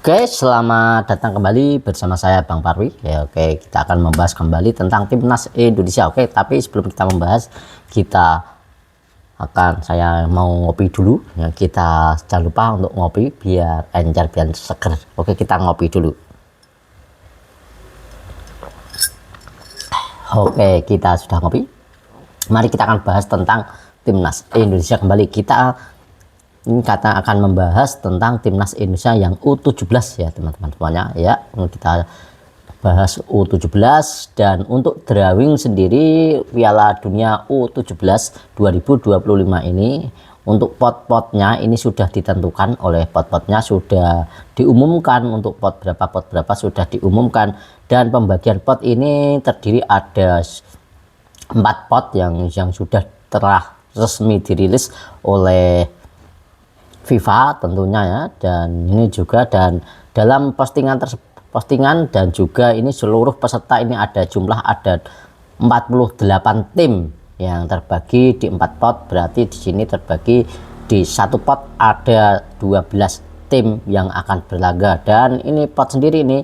Oke, selamat datang kembali bersama saya Bang Parwi. Ya, oke, kita akan membahas kembali tentang timnas Indonesia. Oke, tapi sebelum kita membahas, saya mau ngopi dulu. Ya, kita jangan lupa untuk ngopi biar encer, biar seger. Oke, kita ngopi dulu. Oke, kita sudah ngopi. Mari kita akan bahas tentang timnas Indonesia kembali. Ini akan membahas tentang timnas Indonesia yang U17 ya teman-teman semuanya ya. Kita bahas U17, dan untuk drawing sendiri Piala Dunia U17 2025 ini untuk pot-potnya ini sudah ditentukan oleh pot-potnya, sudah diumumkan untuk pot berapa sudah diumumkan, dan pembagian pot ini terdiri ada 4 pot yang telah resmi dirilis oleh FIFA tentunya ya, dan ini juga dan dalam postingan dan juga ini seluruh peserta ini ada 48 tim yang terbagi di 4 pot, berarti di sini terbagi di satu pot ada 12 tim yang akan berlaga. Dan ini pot sendiri ini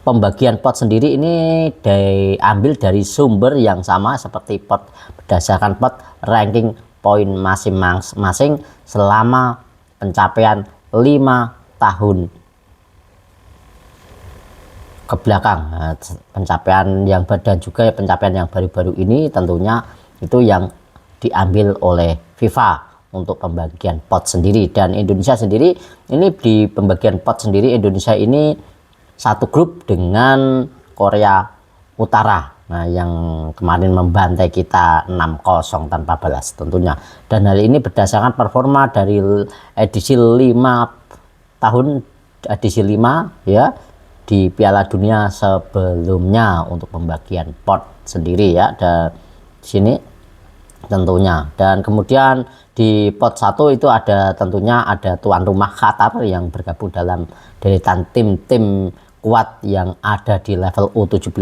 pembagian pot sendiri ini diambil dari sumber yang sama seperti pot, berdasarkan pot ranking poin masing-masing selama pencapaian 5 tahun ke belakang. Pencapaian yang baru-baru ini tentunya itu yang diambil oleh FIFA untuk pembagian pot sendiri. Dan Indonesia sendiri ini di pembagian pot sendiri, Indonesia ini satu grup dengan Korea Utara. Nah, yang kemarin membantai kita 6-0 tanpa balas tentunya. Dan hal ini berdasarkan performa dari edisi 5 ya di Piala Dunia sebelumnya untuk pembagian pot sendiri ya. Dan di sini tentunya, dan kemudian di pot 1 itu ada tentunya ada tuan rumah Qatar yang bergabung dalam deretan tim-tim kuat yang ada di level U17,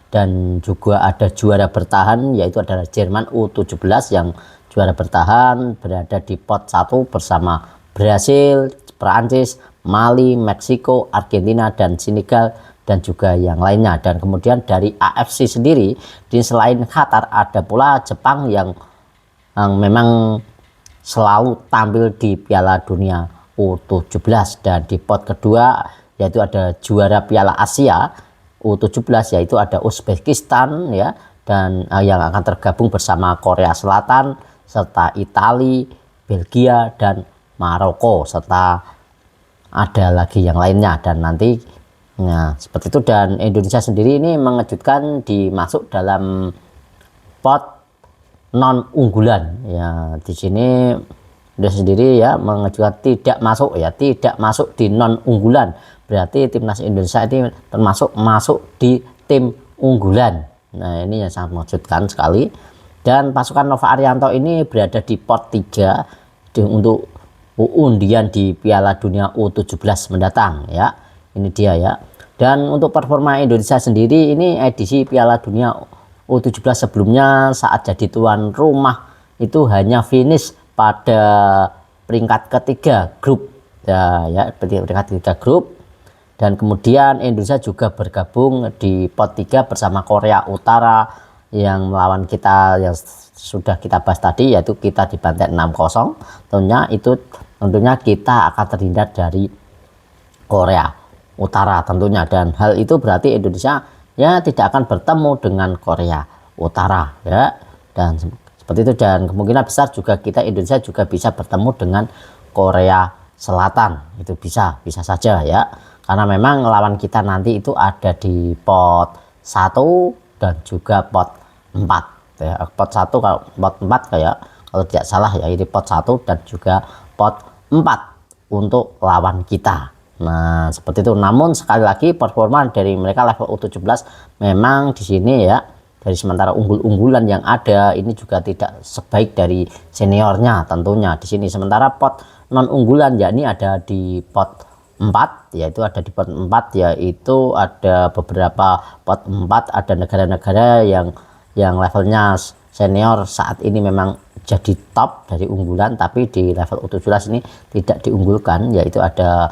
dan juga ada juara bertahan yaitu adalah Jerman U17 yang juara bertahan berada di pot 1 bersama Brasil, Prancis, Mali, Meksiko, Argentina, dan Senegal, dan juga yang lainnya. Dan kemudian dari AFC sendiri, di selain Qatar ada pula Jepang yang memang selalu tampil di Piala Dunia U17. Dan di pot kedua yaitu ada juara Piala Asia U17 yaitu ada Uzbekistan ya, dan yang akan tergabung bersama Korea Selatan serta Italia, Belgia, dan Maroko, serta ada lagi yang lainnya. Dan nanti seperti itu. Dan Indonesia sendiri ini mengejutkan dimasuk dalam pot non unggulan ya. Di sini udah sendiri ya mengejutkan tidak masuk di non unggulan, berarti timnas Indonesia ini masuk di tim unggulan. Nah, ini yang sangat mengejutkan sekali. Dan pasukan Nova Arianto ini berada di pot 3 untuk undian di Piala Dunia U17 mendatang ya. Ini dia ya. Dan untuk performa Indonesia sendiri ini edisi Piala Dunia U17 sebelumnya saat jadi tuan rumah itu hanya finish pada peringkat ketiga grup ya, peringkat ketiga grup. Dan kemudian Indonesia juga bergabung di pot 3 bersama Korea Utara yang melawan kita yang sudah kita bahas tadi, yaitu kita dibantai 6-0. Tentunya kita akan terhindar dari Korea Utara tentunya, dan hal itu berarti Indonesia ya tidak akan bertemu dengan Korea Utara ya. Dan seperti itu, dan kemungkinan besar juga Indonesia juga bisa bertemu dengan Korea Selatan. Itu bisa saja ya. Karena memang lawan kita nanti itu ada di pot 1 dan juga pot 4 ya. Pot 1 kalau pot 4 kayak kalau tidak salah ya, ini pot 1 dan juga pot 4 untuk lawan kita. Nah, seperti itu. Namun sekali lagi performa dari mereka level U17 memang di sini ya, dari sementara unggul-unggulan yang ada ini juga tidak sebaik dari seniornya tentunya di sini. Sementara pot non unggulan yakni ada di pot 4, yaitu ada di pot 4, yaitu ada beberapa pot 4, ada negara-negara yang levelnya senior saat ini memang jadi top dari unggulan, tapi di level U17 ini tidak diunggulkan, yaitu ada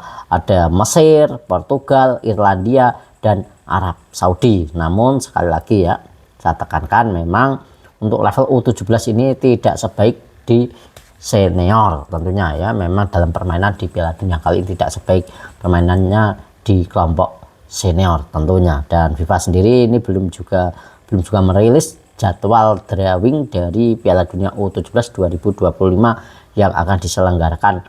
Mesir, Portugal, Irlandia, dan Arab Saudi. Namun sekali lagi ya, saya tekankan memang untuk level U17 ini tidak sebaik di senior tentunya ya. Memang dalam permainan di Piala Dunia kali ini tidak sebaik permainannya di kelompok senior tentunya. Dan FIFA sendiri ini belum juga merilis jadwal drawing dari Piala Dunia U17 2025 yang akan diselenggarakan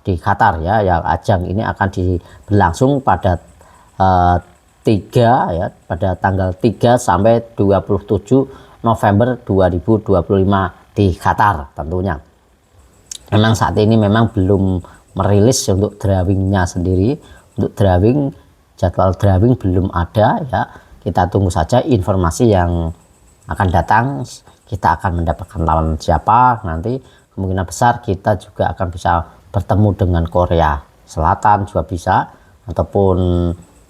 di Qatar ya. Yang ajang ini akan berlangsung pada pada tanggal 3 sampai 27 November 2025 di Qatar tentunya. Memang saat ini memang belum merilis untuk drawingnya sendiri. Untuk jadwal drawing belum ada ya. Kita tunggu saja informasi yang akan datang. Kita akan mendapatkan lawan siapa nanti. Kemungkinan besar kita juga akan bisa bertemu dengan Korea Selatan juga bisa, ataupun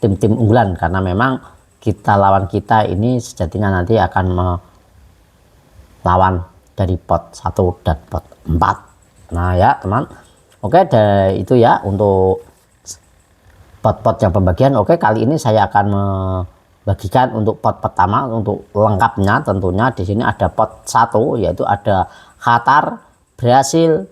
tim-tim unggulan, karena memang lawan kita ini sejatinya nanti akan melawan dari pot 1 dan pot 4. Nah ya teman, oke, dari itu ya untuk pot-pot yang pembagian. Oke, kali ini saya akan bagikan untuk pot pertama untuk lengkapnya. Tentunya di sini ada pot 1, yaitu ada Qatar, Brasil,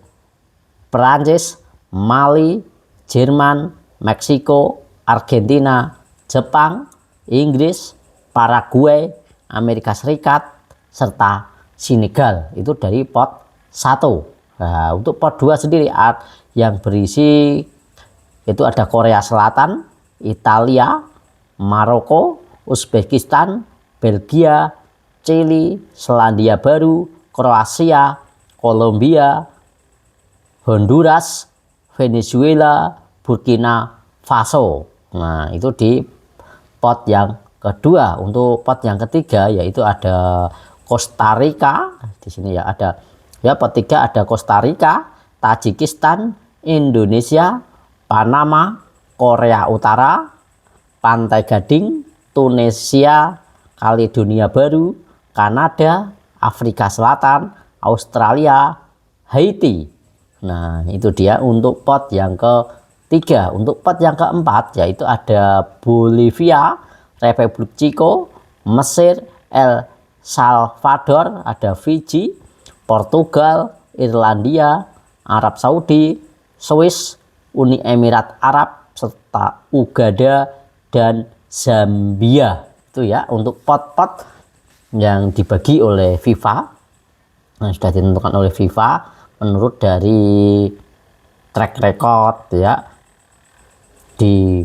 Perancis, Mali, Jerman, Meksiko, Argentina, Jepang, Inggris, Paraguay, Amerika Serikat, serta Senegal. Itu dari pot 1. Nah, untuk pot 2 sendiri yang berisi itu ada Korea Selatan, Italia, Maroko, Uzbekistan, Belgia, Chili, Selandia Baru, Kroasia, Kolombia, Honduras, Venezuela, Burkina Faso. Nah, itu di pot yang kedua. Untuk pot yang ketiga yaitu ada Costa Rica. Di sini ya ada pot 3 ada Costa Rica, Tajikistan, Indonesia, Panama, Korea Utara, Pantai Gading, Tunisia, Kaledonia Baru, Kanada, Afrika Selatan, Australia, Haiti. Nah, itu dia untuk pot yang ketiga. Untuk pot yang keempat yaitu ada Bolivia, Republik Ceko, Mesir, El Salvador, ada Fiji, Portugal, Irlandia, Arab Saudi, Swiss, Uni Emirat Arab, serta Uganda dan Zambia. Itu ya untuk pot-pot yang dibagi oleh FIFA, yang sudah ditentukan oleh FIFA menurut dari track record ya di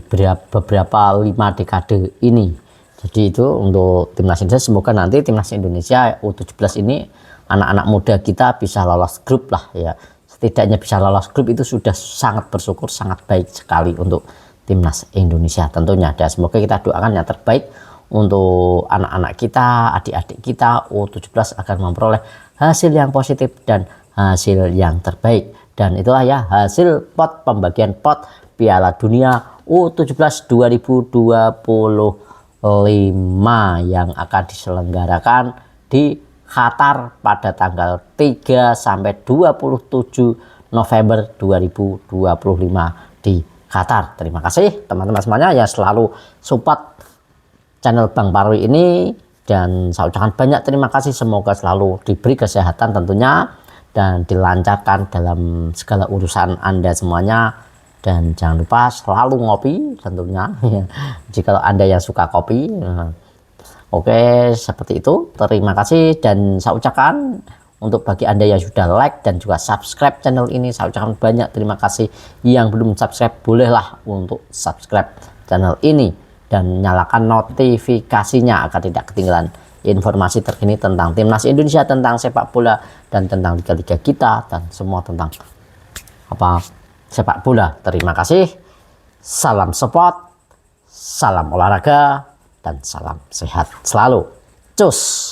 beberapa 5 dekade ini. Jadi itu untuk timnas Indonesia. Semoga nanti timnas Indonesia U17 ini anak-anak muda kita bisa lolos grup lah ya. Setidaknya bisa lolos grup itu sudah sangat bersyukur, sangat baik sekali untuk timnas Indonesia tentunya. Dan semoga kita doakan yang terbaik untuk anak-anak kita, adik-adik kita U17 akan memperoleh hasil yang positif dan hasil yang terbaik. Dan itulah ya hasil pot pembagian pot Piala Dunia U17 2025 yang akan diselenggarakan di Qatar pada tanggal 3 sampai 27 November 2025 di Qatar. Terima kasih teman-teman semuanya yang selalu support channel Bang Parwi ini, dan saya ucapkan banyak terima kasih. Semoga selalu diberi kesehatan tentunya dan dilancarkan dalam segala urusan Anda semuanya. Dan jangan lupa selalu ngopi tentunya jika Anda yang suka kopi. Oke, seperti itu. Terima kasih, dan saya ucapkan untuk bagi Anda yang sudah like dan juga subscribe channel ini, saya ucapkan banyak terima kasih. Yang belum subscribe, bolehlah untuk subscribe channel ini dan nyalakan notifikasinya agar tidak ketinggalan informasi terkini tentang timnas Indonesia, tentang sepak bola, dan tentang liga-liga kita, dan semua tentang sepak bola. Terima kasih. Salam support, salam olahraga, dan salam sehat selalu. Cus.